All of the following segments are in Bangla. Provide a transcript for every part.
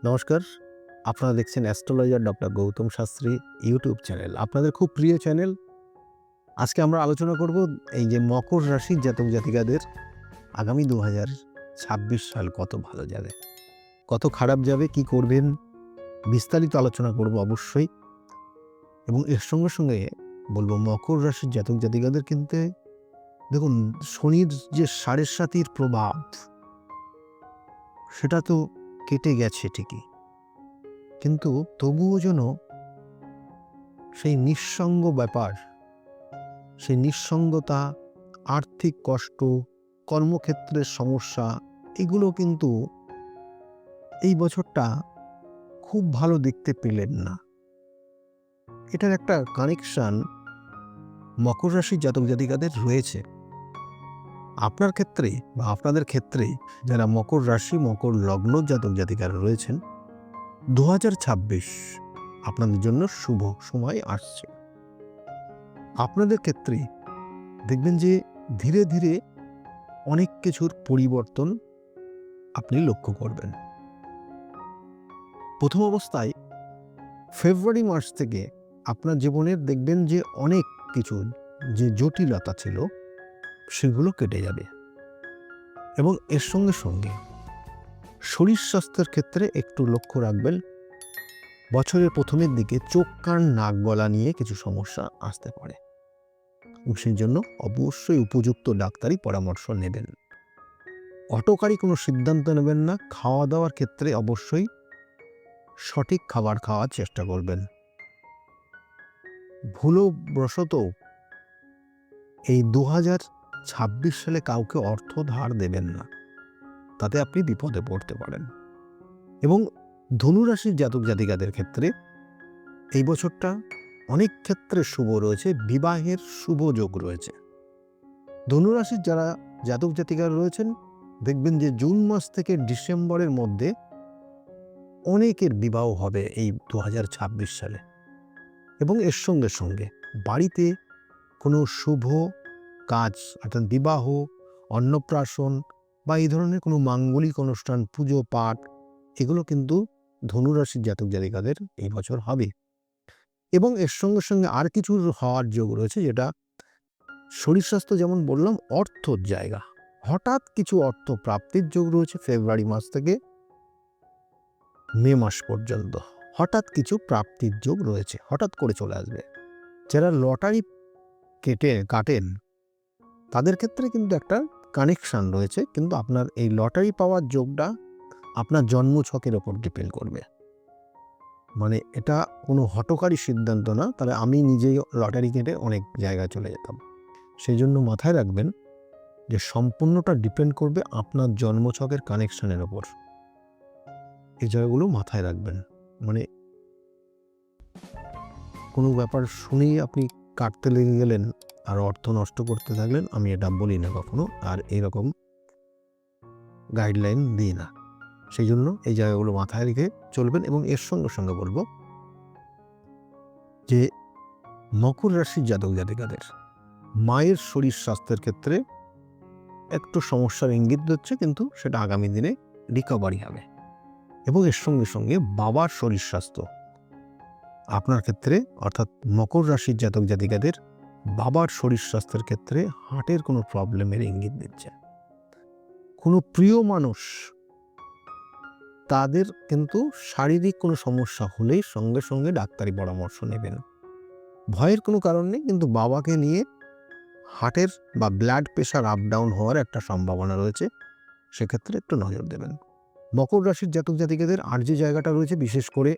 নমস্কার, আপনারা দেখছেন astrologer doctor Gautam Shastri YouTube channel. আপনাদের খুব প্রিয় চ্যানেল। আজকে আমরা আলোচনা করব এই যে মকর রাশির জাতক জাতিকাদের আগামী 2026 সাল কত ভালো যাবে, কত খারাপ যাবে, কি করবেন, বিস্তারিত আলোচনা করব অবশ্যই। এবং এর সঙ্গে সঙ্গে বলবো মকর রাশির জাতক জাতিকাদের কিন্তু দেখুন, শনির যে 7.5 প্রভাব সেটা তো কেটে গেছে ঠিকই, কিন্তু তবুও যেন সেই নিঃসঙ্গ ব্যাপার, সেই নিঃসঙ্গতা, আর্থিক কষ্ট, কর্মক্ষেত্রের সমস্যা, এগুলো কিন্তু এই বছরটা খুব ভালো দেখতে পেলেন না। এটার একটা কানেকশন মকর রাশির জাতক জাতিকাদের রয়েছে। আপনার ক্ষেত্রে বা আপনাদের ক্ষেত্রে যারা মকর রাশি, মকর লগ্ন জাতক জাতিকারা রয়েছেন, 2026 আপনাদের জন্য শুভ সময় আসছে। আপনাদের ক্ষেত্রে দেখবেন যে ধীরে ধীরে অনেক কিছুর পরিবর্তন আপনি লক্ষ্য করবেন। প্রথম অবস্থায় ফেব্রুয়ারি মাস থেকে আপনার জীবনের দেখবেন যে অনেক কিছু যে জটিলতা ছিল সেগুলো কেটে যাবে। এবং এর সঙ্গে সঙ্গে শরীর স্বাস্থ্যের ক্ষেত্রে একটু লক্ষ্য রাখবেন। বছরের প্রথমের দিকে চোখ, কান, নাক, গলা নিয়ে কিছু সমস্যা আসতে পারে, সেই জন্য অবশ্যই উপযুক্ত ডাক্তারি পরামর্শ নেবেন। অটোকারী কোনো সিদ্ধান্ত নেবেন না। খাওয়া দাওয়ার ক্ষেত্রে অবশ্যই সঠিক খাবার খাওয়ার চেষ্টা করবেন। ভুলবশত এই 2026 সালে কাউকে অর্থ ধার দেবেন না, তাতে আপনি বিপদে পড়তে পারেন। এবং ধনুরাশির জাতক জাতিকাদের ক্ষেত্রে এই বছরটা অনেক ক্ষেত্রে শুভ রয়েছে, বিবাহের শুভ যোগ রয়েছে। ধনুরাশির যারা জাতক জাতিকারা রয়েছেন দেখবেন যে জুন মাস থেকে ডিসেম্বরের মধ্যে অনেকের বিবাহ হবে এই 2026 সালে। এবং এর সঙ্গে সঙ্গে বাড়িতে কোনো শুভ কাজ অর্থাৎ বিবাহ, অন্নপ্রাশন বা এই ধরনের কোনো মাঙ্গলিক অনুষ্ঠান, পুজো পাঠ, এগুলো কিন্তু ধনুরাশির জাতক জাতিকাদের এই বছর হবে। এবং এর সঙ্গে সঙ্গে আর কিছু হওয়ার যোগ রয়েছে, যেটা শরীর স্বাস্থ্য যেমন বললাম, অর্থর জায়গা, হঠাৎ কিছু অর্থ প্রাপ্তির যোগ রয়েছে। ফেব্রুয়ারি মাস থেকে মে মাস পর্যন্ত হঠাৎ কিছু প্রাপ্তির যোগ রয়েছে, হঠাৎ করে চলে আসবে। যারা লটারি কাটেন তাদের ক্ষেত্রে কিন্তু একটা কানেকশান রয়েছে, কিন্তু আপনার এই লটারি পাওয়ার যোগটা আপনার জন্মছকের ওপর ডিপেন্ড করবে। মানে এটা কোনো হঠকারী সিদ্ধান্ত না, তাহলে আমি নিজেই লটারি কেটে অনেক জায়গায় চলে যেতাম। সেই জন্য মাথায় রাখবেন যে সম্পূর্ণটা ডিপেন্ড করবে আপনার জন্মছকের কানেকশানের ওপর। এই জায়গাগুলো মাথায় রাখবেন। মানে কোনো ব্যাপার শুনেই আপনি কাটতে লেগে গেলেন আর অর্থ নষ্ট করতে থাকলেন, আমি এটা বলি না কখনো, আর এরকম গাইডলাইন দিই না। সেই জন্য এই জায়গাগুলো মাথায় রেখে চলবেন। এবং এর সঙ্গে সঙ্গে বলবো যে মকর রাশির জাতক জাতিকাদের মায়ের শরীর স্বাস্থ্যের ক্ষেত্রে একটু সমস্যার ইঙ্গিত দিচ্ছে, কিন্তু সেটা আগামী দিনে রিকভারি হবে। এবং এর সঙ্গে সঙ্গে বাবার শরীর স্বাস্থ্য আপনার ক্ষেত্রে অর্থাৎ মকর রাশির জাতক জাতিকাদের বাবার শরীর স্বাস্থ্যের ক্ষেত্রে হার্টের কোনো প্রবলেমের ইঙ্গিত দিচ্ছে। কোনো প্রিয় মানুষ তাদের কিন্তু শারীরিক কোনো সমস্যা হলেই সঙ্গে সঙ্গে ডাক্তারি পরামর্শ নেবেন। ভয়ের কোনো কারণ নেই, কিন্তু বাবাকে নিয়ে হার্টের বা ব্লাড প্রেশার আপ ডাউন হওয়ার একটা সম্ভাবনা রয়েছে, সেক্ষেত্রে একটু নজর দেবেন। মকর রাশির জাতক জাতিকাদের আর যে জায়গাটা রয়েছে, বিশেষ করে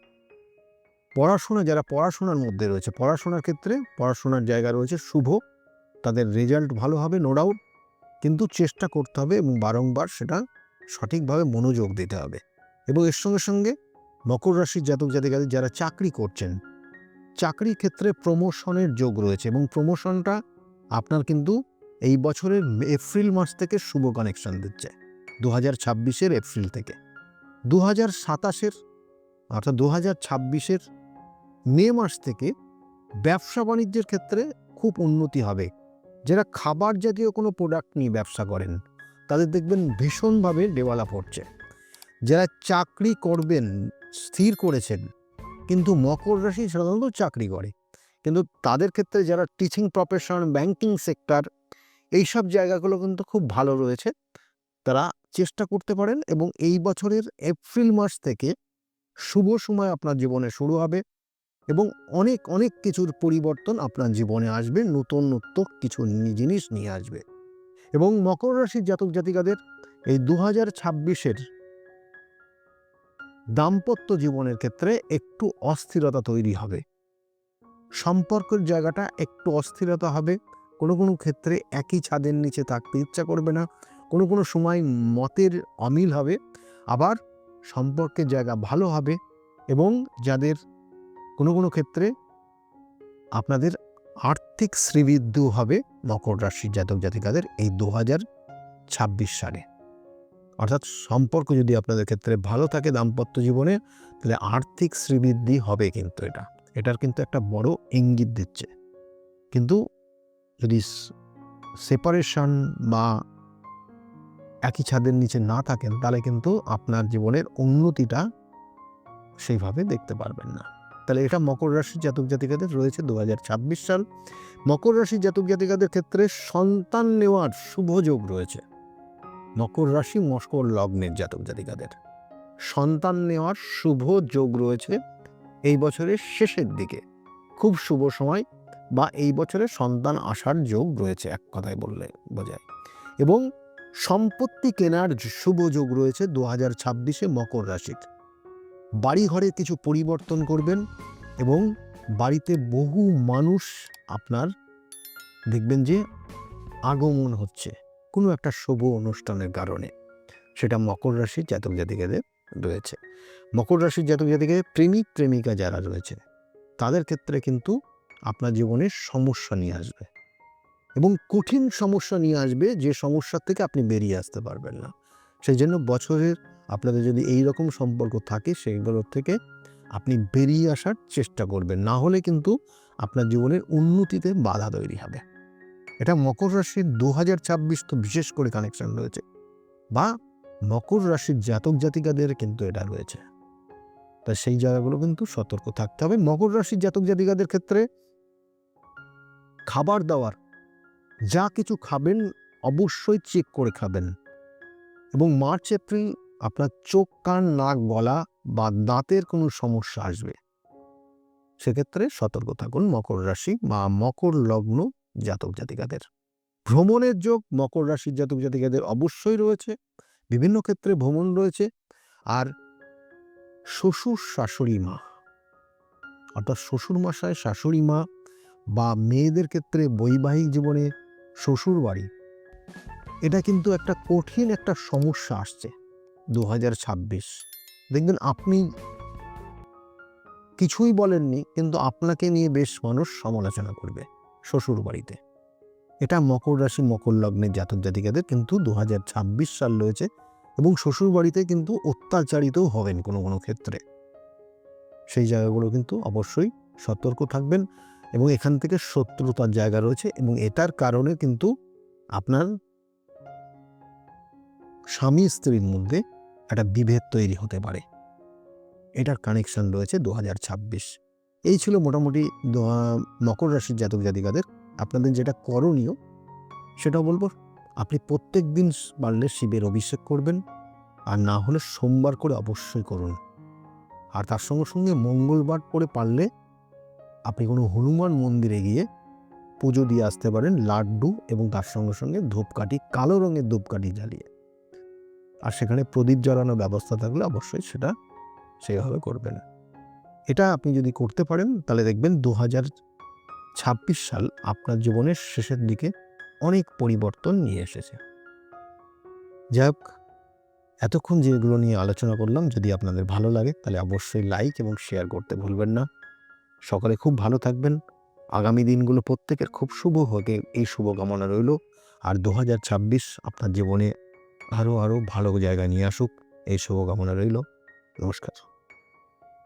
পড়াশোনা, যারা পড়াশোনার মধ্যে রয়েছে, পড়াশোনার ক্ষেত্রে পড়াশোনার জায়গা রয়েছে শুভ, তাদের রেজাল্ট ভালো হবে নো ডাউট, কিন্তু চেষ্টা করতে হবে এবং বারংবার সেটা সঠিকভাবে মনোযোগ দিতে হবে। এবং এর সঙ্গে সঙ্গে মকর রাশির জাতক জাতিকাদের যারা চাকরি করছেন, চাকরির ক্ষেত্রে প্রমোশনের যোগ রয়েছে, এবং প্রমোশনটা আপনার কিন্তু এই বছরের এপ্রিল মাস থেকে শুভ কানেকশন দিচ্ছে। 2026-এর এপ্রিল থেকে 2027-এর অর্থাৎ 2026-এর মে মাস থেকে ব্যবসা বাণিজ্যের ক্ষেত্রে খুব উন্নতি হবে। যারা খাবার জাতীয় কোনো প্রোডাক্ট নিয়ে ব্যবসা করেন তাদের দেখবেন ভীষণভাবে ডেভেলপ হচ্ছে। যারা চাকরি করবেন স্থির করেছেন, কিন্তু মকর রাশি সাধারণত চাকরি করে, কিন্তু তাদের ক্ষেত্রে যারা টিচিং প্রফেশন, ব্যাংকিং সেক্টর, এইসব জায়গাগুলো কিন্তু খুব ভালো রয়েছে। তারা চেষ্টা করতে পারেন এবং এই বছরের এপ্রিল মাস থেকে শুভ সময় আপনার জীবনে শুরু হবে এবং অনেক অনেক কিছুর পরিবর্তন আপনার জীবনে আসবে, নতুনত্ব কিছু জিনিস নিয়ে আসবে। এবং মকর রাশির জাতক জাতিকাদের এই 2026-এর দাম্পত্য জীবনের ক্ষেত্রে একটু অস্থিরতা তৈরি হবে, সম্পর্কের জায়গাটা একটু অস্থিরতা হবে, কোনো ক্ষেত্রে একই ছাদের নিচে থাকতে ইচ্ছা করবে না, কোনো সময় মতের অমিল হবে, আবার সম্পর্কের জায়গা ভালো হবে এবং যাদের কোনো ক্ষেত্রে আপনাদের আর্থিক শ্রীবৃদ্ধিও হবে মকর রাশির জাতক জাতিকাদের এই 2026 সালে। অর্থাৎ সম্পর্ক যদি আপনাদের ক্ষেত্রে ভালো থাকে দাম্পত্য জীবনে, তাহলে আর্থিক শ্রীবৃদ্ধি হবে, কিন্তু এটার কিন্তু একটা বড় ইঙ্গিত দিচ্ছে। কিন্তু যদি সেপারেশন বা একই ছাদের নিচে না থাকেন, তাহলে কিন্তু আপনার জীবনের উন্নতিটা সেইভাবে দেখতে পারবেন না। তাহলে এটা মকর রাশির জাতক জাতিকাদের রয়েছে 2026 সাল। মকর রাশির জাতক জাতিকাদের ক্ষেত্রে সন্তান নেওয়ার শুভ যোগ রয়েছে। মকর রাশি মকর লগ্নের জাতক জাতিকাদের সন্তান নেওয়ার শুভ যোগ রয়েছে এই বছরের শেষের দিকে, খুব শুভ সময়, বা এই বছরে সন্তান আসার যোগ রয়েছে, এক কথায় বললে বোঝায়। এবং সম্পত্তি কেনার শুভ যোগ রয়েছে 2026-এ মকর রাশির। বাড়ি ঘরে কিছু পরিবর্তন করবেন এবং বাড়িতে বহু মানুষ আপনার দেখবেন যে আগমন হচ্ছে কোনো একটা শুভ অনুষ্ঠানের কারণে, সেটা মকর রাশির জাতক জাতিকাদের রয়েছে। মকর রাশির জাতক জাতিকাদের প্রেমিক প্রেমিকা যারা রয়েছে তাদের ক্ষেত্রে কিন্তু আপনার জীবনে সমস্যা নিয়ে আসবে এবং কঠিন সমস্যা নিয়ে আসবে, যে সমস্যার থেকে আপনি বেরিয়ে আসতে পারবেন না। সেই জন্য বছরের আপনাদের যদি এই রকম সম্পর্ক থাকে, সেইগুলোর থেকে আপনি বেরিয়ে আসার চেষ্টা করবেন, না হলে কিন্তু আপনার জীবনের উন্নতিতে বাধা তৈরি হবে। এটা মকর রাশির 2026 তো বিশেষ করে কানেকশন রয়েছে, বা মকর রাশির জাতক জাতিকাদের কিন্তু এটা রয়েছে। তা সেই জায়গাগুলো কিন্তু সতর্ক থাকতে হবে। মকর রাশির জাতক জাতিকাদের ক্ষেত্রে খাবার দাবার যা কিছু খাবেন অবশ্যই চেক করে খাবেন, এবং মার্চ এপ্রিল আপনার চোখ, কান, নাক, গলা বা দাঁতের কোনো সমস্যা আসবে, সেক্ষেত্রে সতর্ক থাকুন মকর রাশি বা মকর লগ্ন জাতক জাতিকাদের। ভ্রমণের যোগ মকর রাশির জাতক জাতিকাদের অবশ্যই রয়েছে, বিভিন্ন ক্ষেত্রে ভ্রমণ রয়েছে। আর শ্বশুর শাশুড়ি মা, অর্থাৎ শ্বশুর মশাই শাশুড়ি মা, বা মেয়েদের ক্ষেত্রে বৈবাহিক জীবনে শ্বশুর বাড়ি, এটা কিন্তু একটা কঠিন একটা সমস্যা আসছে 2026। দেখবেন আপনি কিছুই বলেননি, কিন্তু আপনাকে নিয়ে বেশ মানুষ সমালোচনা করবে শ্বশুর বাড়িতে। এটা মকর রাশি মকর লগ্নের জাতক জাতিকাদের কিন্তু 2026 সাল রয়েছে, এবং শ্বশুর বাড়িতে কিন্তু অত্যাচারিতও হবেন কোনো ক্ষেত্রে। সেই জায়গাগুলো কিন্তু অবশ্যই সতর্ক থাকবেন, এবং এখান থেকে শত্রুতার জায়গা রয়েছে, এবং এটার কারণে কিন্তু আপনার স্বামী স্ত্রীর মধ্যে একটা বিভেদ তৈরি হতে পারে। এটার কানেকশন রয়েছে 2026। এই ছিল মোটামুটি মকর রাশির জাতক জাতিকাদের। আপনাদের যেটা করণীয় সেটা বলবো, আপনি প্রত্যেক দিন পারলে শিবের অভিষেক করবেন, আর না হলে সোমবার করে অবশ্যই করুন। আর তার সঙ্গে সঙ্গে মঙ্গলবার করে পারলে আপনি কোনো হনুমান মন্দিরে গিয়ে পুজো দিয়ে আসতে পারেন, লাড্ডু এবং তার সঙ্গে সঙ্গে ধূপকাঠি, কালো রঙের ধূপকাঠি জ্বালিয়ে। আর সেখানে প্রদীপ জ্বালানোর ব্যবস্থা থাকলে অবশ্যই সেটা সেইভাবে করবেন। এটা আপনি যদি করতে পারেন, তাহলে দেখবেন 2026 সাল আপনার জীবনের শেষের দিকে অনেক পরিবর্তন নিয়ে এসেছে। যাই হোক, এতক্ষণ যেগুলো নিয়ে আলোচনা করলাম, যদি আপনাদের ভালো লাগে তাহলে অবশ্যই লাইক এবং শেয়ার করতে ভুলবেন না। সকলে খুব ভালো থাকবেন। আগামী দিনগুলো প্রত্যেকের খুব শুভ হোক, এই শুভকামনা রইল। আর 2026 আপনার জীবনে আরও ভালো জায়গা নিয়ে আসুক, এই শুভকামনা রইল। নমস্কার।